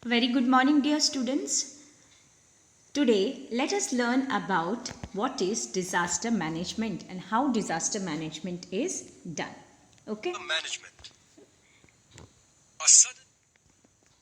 Very good morning, dear students. Today, let us learn about what is disaster management and how disaster management is done. Okay? Management. A sudden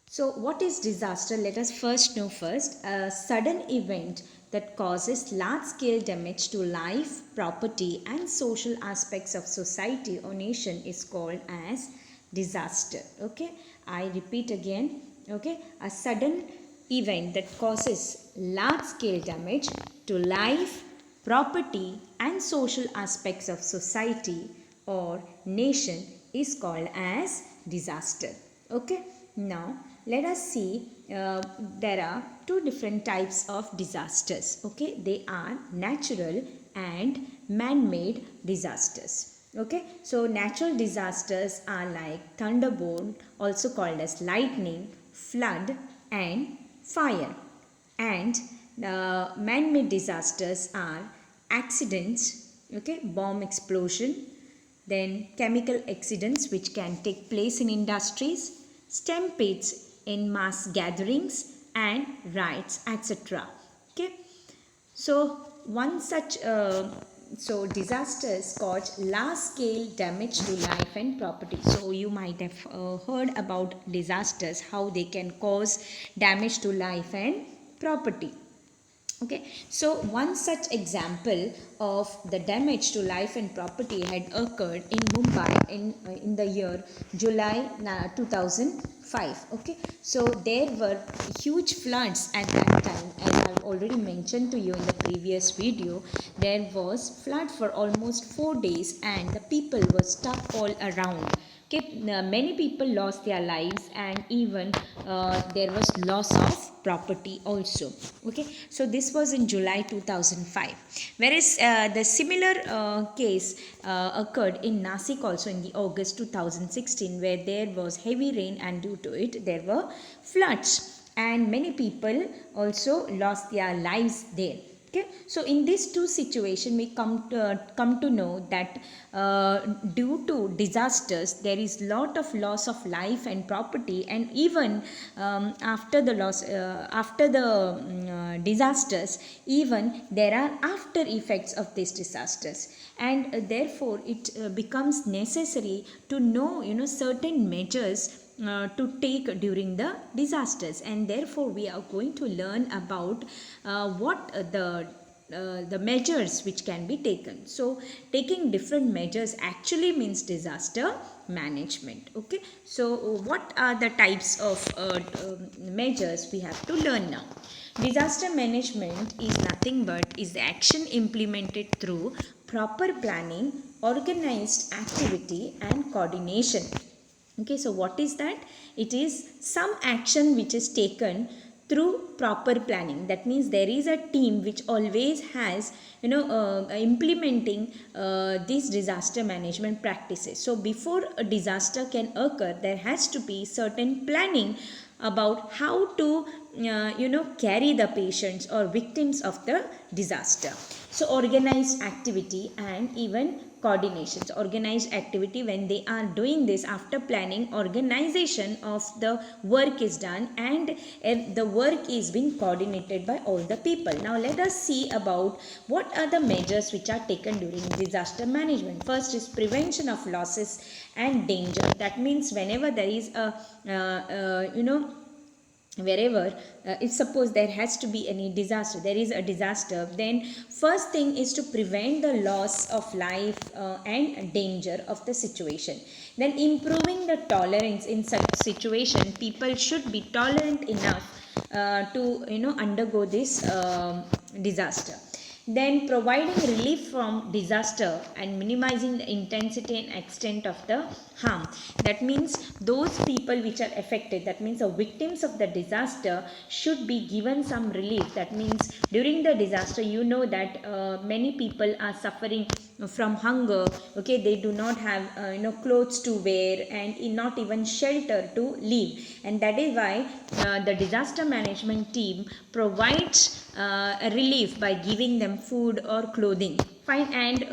So, what is disaster? Let us first know first. A sudden event that causes large scale damage to life, property, and social aspects of society or nation is called as disaster. Okay, I repeat again. Okay, a sudden event that causes large scale damage to life, property, and social aspects of society or nation is called as disaster. Okay, now let us see. There are two different types of disasters. Okay, they are natural and man-made disasters. Okay, so natural disasters are like thunderbolt, also called as lightning, flood, and fire. And man-made disasters are accidents, okay, bomb explosion, then chemical accidents which can take place in industries, stampedes in mass gatherings, and riots, etc. Okay, so one such disasters cause large scale damage to life and property. So you might have heard about disasters, how they can cause damage to life and property. Okay, so one such example of the damage to life and property had occurred in Mumbai in the year July 2005. Okay, so there were huge floods at that time, as I've already mentioned to you in the previous video. There was flood for almost 4 days, and the people were stuck all around. Okay, many people lost their lives, and even there was loss of property also. Okay, so this was in July 2005, whereas the similar case occurred in Nasik also in the August 2016, where there was heavy rain and due to it there were floods, and many people also lost their lives there. Okay, so in these two situations we come to know that due to disasters there is lot of loss of life and property, and even after the loss after the disasters, even there are after effects of these disasters, and therefore it becomes necessary to know, certain measures to take during the disasters, and therefore we are going to learn about what the measures which can be taken. So taking different measures actually means disaster management. Okay, so what are the types of measures we have to learn now? Disaster management is nothing but is the action implemented through proper planning, organized activity, and coordination. Okay, so what is that? It is some action which is taken through proper planning. That means there is a team which always has, implementing these disaster management practices. So before a disaster can occur, there has to be certain planning about how to carry the patients or victims of the disaster. So organized activity and even coordinations. Organized activity, when they are doing this after planning, organization of the work is done, and the work is being coordinated by all the people. Now let us see about what are the measures which are taken during disaster management. First is prevention of losses and danger. That means whenever there is a wherever if suppose there has to be any disaster, there is a disaster, then first thing is to prevent the loss of life and danger of the situation. Then improving the tolerance in such situation, people should be tolerant enough to undergo this disaster. Then providing relief from disaster and minimizing the intensity and extent of the harm. That means those people which are affected, that means the victims of the disaster, should be given some relief. That means during the disaster, that many people are suffering from hunger. Okay, they do not have clothes to wear, and not even shelter to live, and that is why the disaster management team provides a relief by giving them food or clothing, fine, and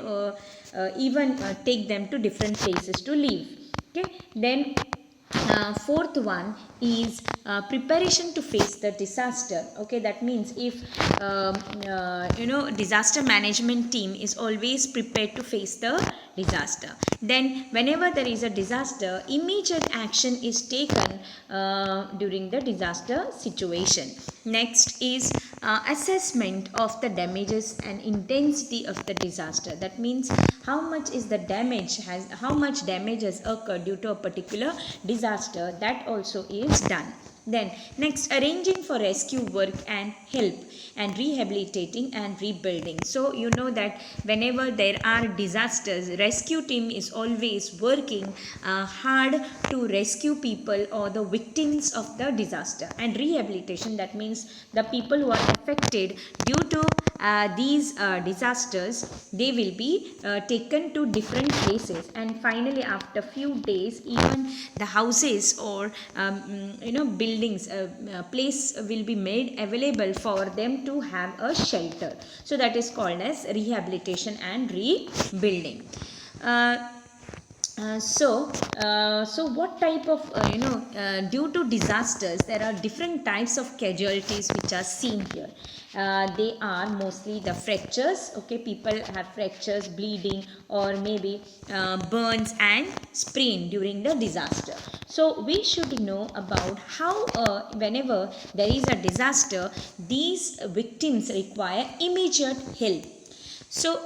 even take them to different places to live. Okay, then fourth one is preparation to face the disaster. Okay, that means if disaster management team is always prepared to face the disaster, then whenever there is a disaster, immediate action is taken during the disaster situation. Next is assessment of the damages and intensity of the disaster. That means how much is the how much damage has occurred due to a particular disaster. That also is done. Then next, arranging for rescue work and help, and rehabilitating and rebuilding. So you know that whenever there are disasters, rescue team is always working hard to rescue people or the victims of the disaster. And rehabilitation, that means the people who are affected due to these disasters, they will be taken to different places, and finally after few days, even the houses or buildings, place will be made available for them to have a shelter. So that is called as rehabilitation and rebuilding. So what type of due to disasters, there are different types of casualties which are seen here. They are mostly the fractures. Okay, people have fractures, bleeding, or maybe burns and sprain during the disaster. So we should know about how whenever there is a disaster, these victims require immediate help. So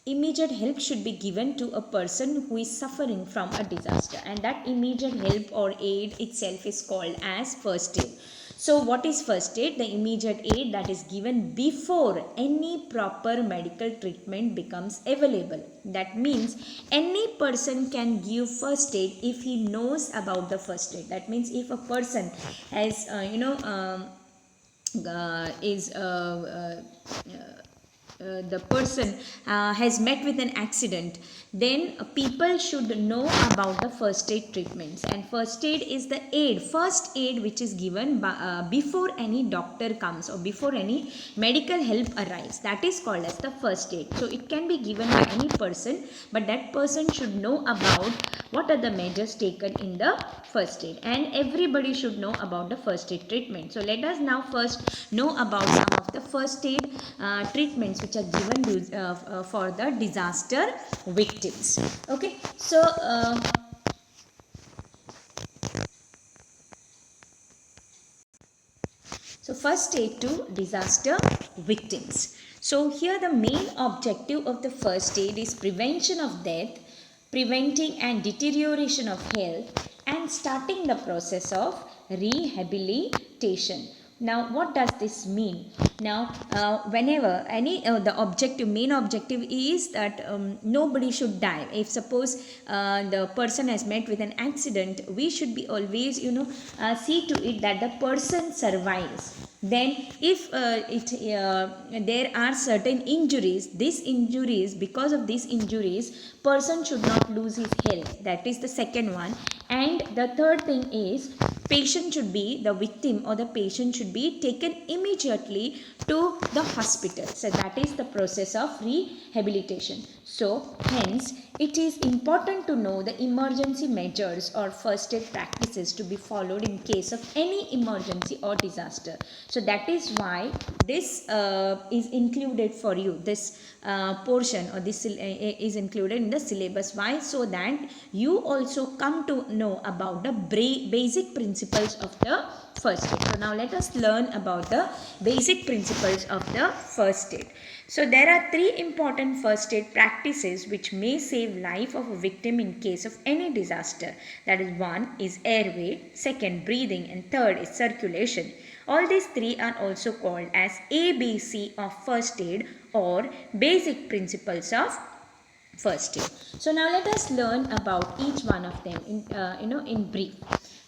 immediate help should be given to a person who is suffering from a disaster, and that immediate help or aid itself is called as first aid. So what is first aid? The immediate aid that is given before any proper medical treatment becomes available. That means any person can give first aid if he knows about the first aid. That means if a person has the person has met with an accident, then people should know about the first aid treatments. And first aid is the first aid which is given before any doctor comes or before any medical help arrives. That is called as the first aid. So it can be given by any person, but that person should know about what are the measures taken in the first aid, and everybody should know about the first aid treatment. So let us now first know about some of the first aid treatments which are given for the disaster victims. Okay, so first aid to disaster victims. So here the main objective of the first aid is prevention of death, preventing and deterioration of health, and starting the process of rehabilitation. Now what does this mean? Now whenever the main objective is that nobody should die. If suppose the person has met with an accident, we should be always see to it that the person survives. Then if there are certain injuries, because of these injuries, person should not lose his health. That is the second one. And the third thing is, the victim or the patient should be taken immediately to the hospital. So that is the process of rehabilitation. So hence it is important to know the emergency measures or first aid practices to be followed in case of any emergency or disaster. So that is why this is included for you. This portion or this is included in the syllabus. Why? So that you also come to know about the basic principles of the first aid. So now let us learn about the basic principles of the first aid. So there are three important first aid practices which may save life of a victim in case of any disaster. That is, one is airway, second breathing, and third is circulation. All these three are also called as ABC of first aid or basic principles of first aid. So now let us learn about each one of them in brief.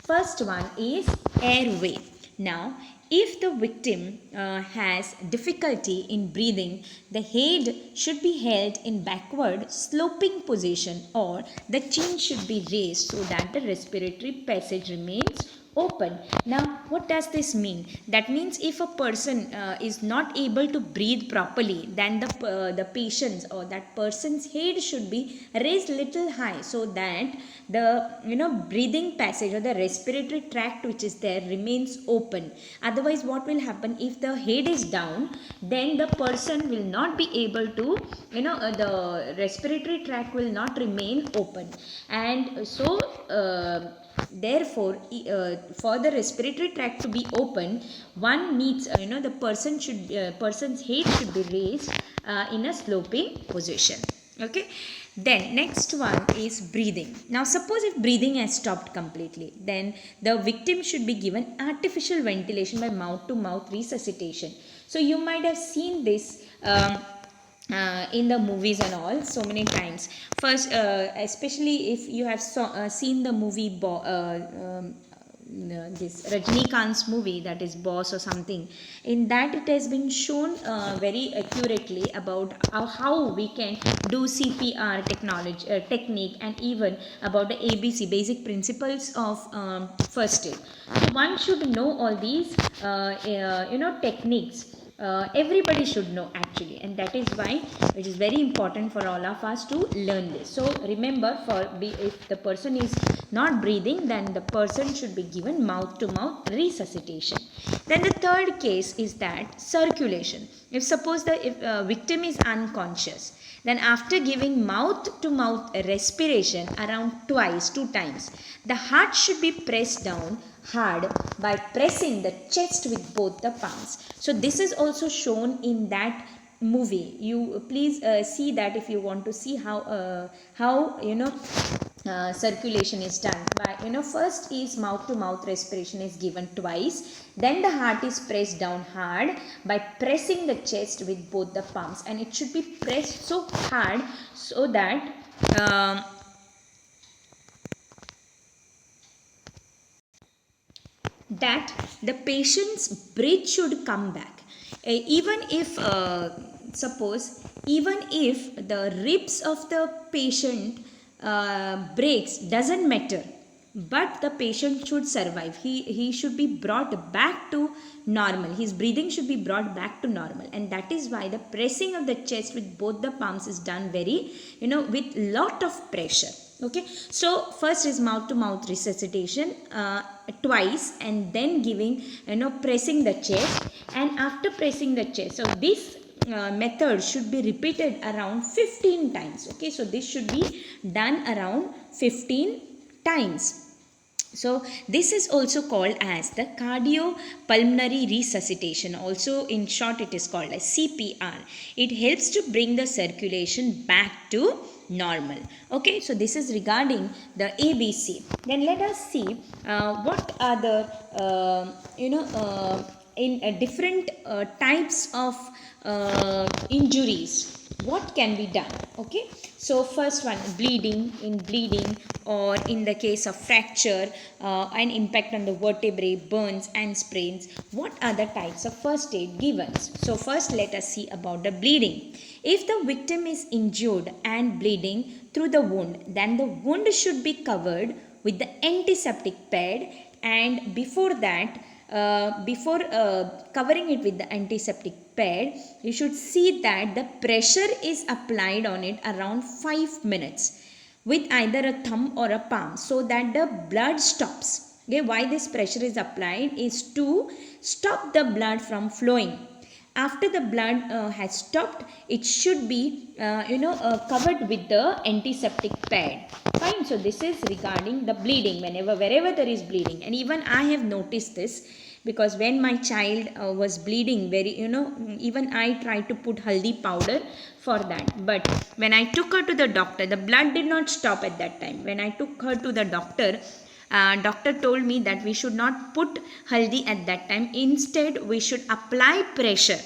First one is airway. Now if the victim has difficulty in breathing, the head should be held in backward sloping position, or the chin should be raised so that the respiratory passage remains open. Now what does this mean? That means if a person is not able to breathe properly, then the patient's or that person's head should be raised little high, so that the breathing passage or the respiratory tract which is there remains open. Otherwise what will happen, if the head is down, then the person will not be able to, the respiratory tract will not remain open. And so therefore for the respiratory tract to be open, one needs, the person's head should be raised in a sloping position. Okay, then next one is breathing. Now suppose if breathing has stopped completely, then the victim should be given artificial ventilation by mouth to mouth resuscitation. So you might have seen this in the movies and all so many times. First, especially if you have seen the movie this Rajnikant's movie, that is Boss or something. In that it has been shown very accurately about how we can do CPR technique, and even about the ABC, basic principles of first aid. So one should know all these techniques. Everybody should know actually, and that is why it is very important for all of us to learn this. So remember, if the person is not breathing, then the person should be given mouth to mouth resuscitation. Then the third case is that circulation. If suppose the victim is unconscious, then after giving mouth to mouth respiration around two times, the heart should be pressed down hard by pressing the chest with both the palms. So this is also shown in that movie. You please see that if you want to see how circulation is done. By first is mouth to mouth respiration is given twice, then the heart is pressed down hard by pressing the chest with both the palms, and it should be pressed so hard so that the patient's breath should come back. Even if even if the ribs of the patient breaks, doesn't matter, but the patient should survive. He should be brought back to normal. His breathing should be brought back to normal, and that is why the pressing of the chest with both the palms is done very, with lot of pressure. Okay, so first is mouth to mouth resuscitation twice, and then giving, pressing the chest, and after pressing the chest, so this method should be repeated around 15 times. Okay, so this should be done around 15 times. So this is also called as the cardiopulmonary resuscitation. Also in short it is called as CPR. It helps to bring the circulation back to normal. Okay, so this is regarding the ABC. Then let us see what are the in different types of injuries, what can be done. Okay, so first one, bleeding. In bleeding, or in the case of fracture, an impact on the vertebrae, burns and sprains, what are the types of first aid given? So first let us see about the bleeding. If the victim is injured and bleeding through the wound, then the wound should be covered with the antiseptic pad, and before that, covering it with the antiseptic pad, you should see that the pressure is applied on it around 5 minutes with either a thumb or a palm, so that the blood stops. Okay, why this pressure is applied is to stop the blood from flowing. After the blood has stopped, it should be covered with the antiseptic pad. Fine. So this is regarding the bleeding, wherever there is bleeding. And even I have noticed this, because when my child was bleeding very, even I tried to put haldi powder for that, but when I took her to the doctor, the blood did not stop at that time. When I took her to the doctor, doctor told me that we should not put haldi at that time. Instead, we should apply pressure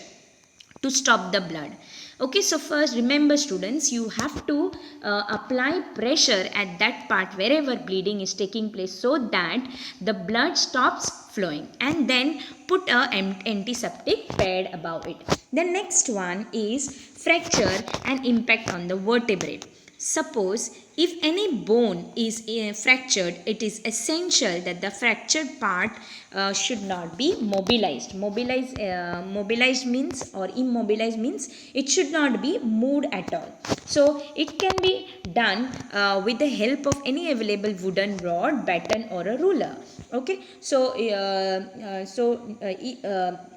to stop the blood. Okay, so first remember students, you have to apply pressure at that part wherever bleeding is taking place, so that the blood stops flowing, and then put a antiseptic pad above it. The next one is fracture and impact on the vertebrae. Suppose if any bone is fractured, it is essential that the fractured part should not be mobilized. Mobilized means, or immobilized means, it should not be moved at all. So it can be done with the help of any available wooden rod, baton or a ruler. Okay, so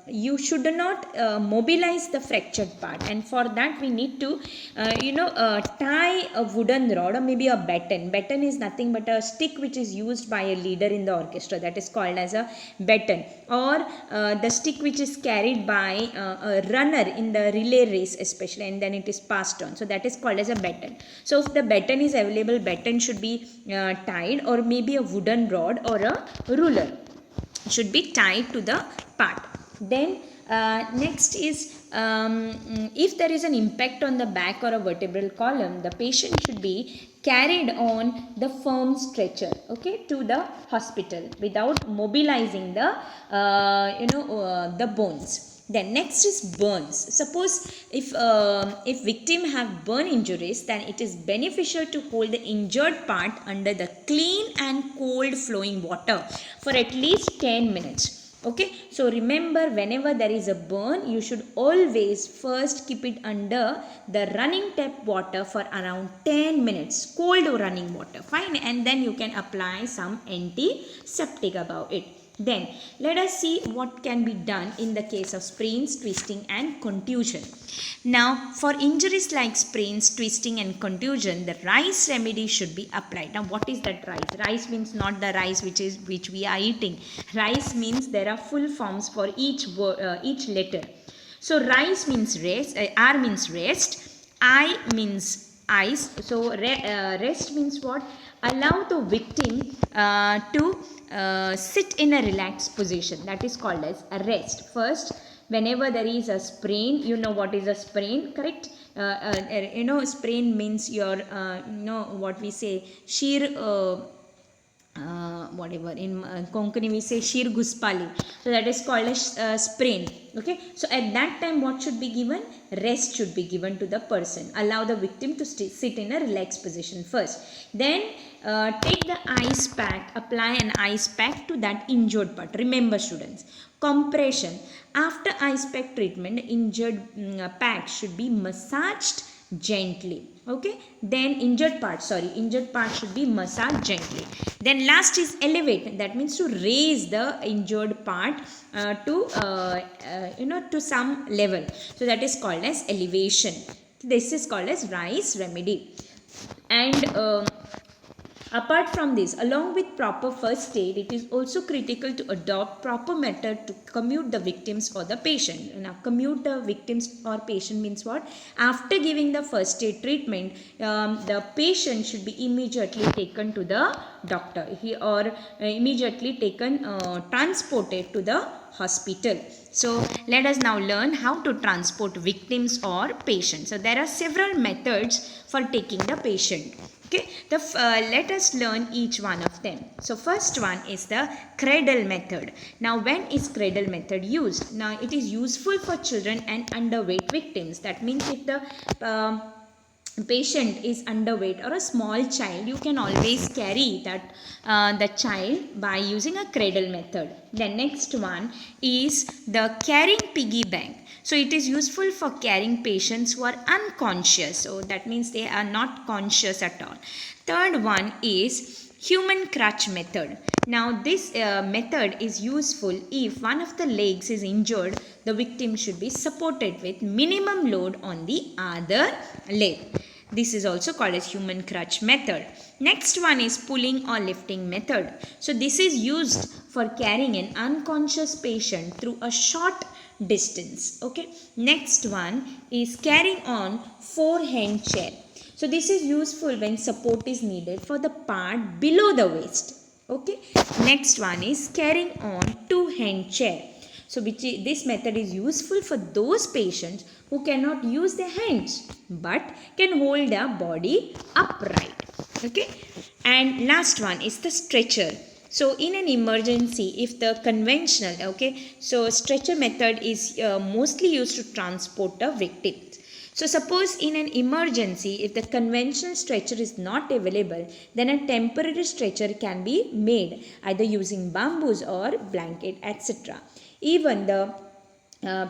you should not mobilize the fractured part, and for that we need to tie a wooden rod or maybe a baton. Baton is nothing but a stick which is used by a leader in the orchestra, that is called as a baton, or the stick which is carried by a runner in the relay race especially, and then it is passed on, so that is called as a baton. So if the baton is available, baton should be tied, or maybe a wooden rod or a ruler should be tied to the part. Then next is if there is an impact on the back or a vertebral column, the patient should be carried on the firm stretcher, okay, to the hospital without mobilizing the the bones. Then next is burns. Suppose if victim have burn injuries, then it is beneficial to hold the injured part under the clean and cold flowing water for at least 10 minutes. Okay, so remember, whenever there is a burn, you should always first keep it under the running tap water for around 10 minutes, cold running water, fine, and then you can apply some antiseptic about it. Then let us see what can be done in the case of sprains, twisting and contusion. Now for injuries like sprains, twisting and contusion, the rice remedy should be applied. Now what is that rice? Rice means not the rice which we are eating. Rice means there are full forms for each letter. So rice means rest, R means rest, I means eyes. So rest means what? Allow the victim to sit in a relaxed position, that is called as a rest. First, whenever there is a sprain, you know what is a sprain, correct? Sprain means your what we say, sheer whatever in Konkani we say sheer guspali, so that is called as sprain. Okay, so at that time what should be given? Rest should be given to the person. Allow the victim to sit in a relaxed position first. Then take the ice pack, apply an ice pack to that injured part. Remember students, compression. After ice pack treatment, injured pack should be massaged gently. Okay, then injured part should be massaged gently. Then last is elevate, that means to raise the injured part to some level, so that is called as elevation. This is called as rice remedy. And apart from this, along with proper first aid, it is also critical to adopt proper method to commute the victims or the patient. Now, commute the victims or patient means what? After giving the first aid treatment, the patient should be immediately taken to the doctor, immediately transported to the hospital. So let us now learn how to transport victims or patients. So there are several methods for taking the patient. Okay, let us learn each one of them. So first one is the cradle method. Now when is cradle method used? Now it is useful for children and underweight victims. That means if the patient is underweight or a small child, you can always carry the child by using a cradle method. The next one is the carrying piggy bank. So it is useful for carrying patients who are unconscious. So that means they are not conscious at all. Third one is human crutch method. Now this method is useful if one of the legs is injured. The victim should be supported with minimum load on the other leg. This is also called as human crutch method. Next one is pulling or lifting method. So this is used for carrying an unconscious patient through a short distance. Okay. Next one is carrying on four-hand chair. So this is useful when support is needed for the part below the waist. Okay. Next one is carrying on two-hand chair. So this method is useful for those patients who cannot use their hands but can hold their body upright. Okay. And last one is the stretcher. So in an emergency, if the conventional, so stretcher method is mostly used to transport the victim. So suppose in an emergency, if the conventional stretcher is not available, then a temporary stretcher can be made either using bamboos or blanket, etc. Even the uh,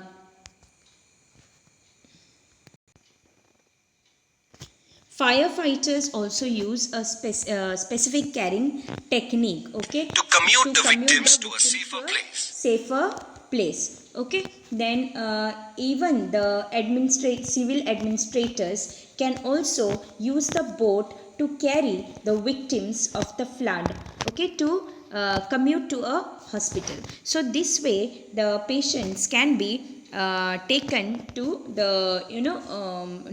firefighters also use a specific carrying technique, okay, To commute the commute victims the to a victims safer place. safer place, okay. Then even the civil administrators can also use the boat to carry the victims of the flood, okay, to commute to a hospital. So this way the patients can be taken to the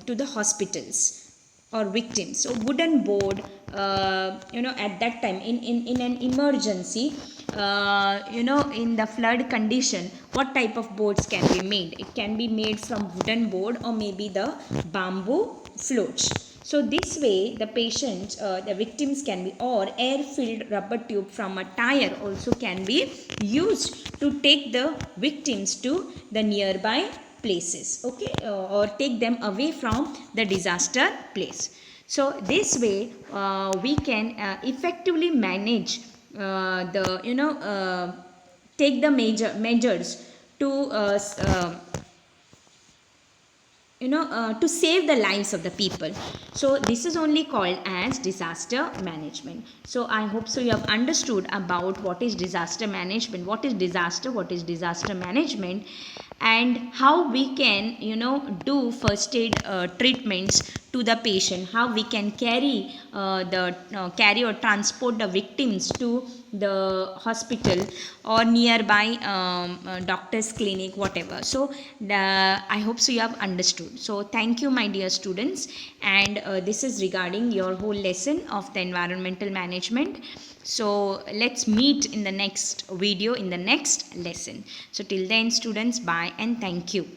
to the hospitals or victims. So wooden board, at that time in an emergency, in the flood condition, what type of boards can be made? It can be made from wooden board or maybe the bamboo floats. So this way the patients, the victims can be, or air filled rubber tube from a tire also can be used to take the victims to the nearby places, okay, or take them away from the disaster place. So this way we can effectively manage the take the major measures to to save the lives of the people. So this is only called as disaster management. So I hope so you have understood about what is disaster management, what is disaster management, and how we can do first aid treatments to the patient, how we can carry or transport the victims to the hospital or nearby doctor's clinic, whatever. So I hope so you have understood. So thank you, my dear students, and this is regarding your whole lesson of the environmental management. So let's meet in the next video, in the next lesson. So till then, students, bye and thank you.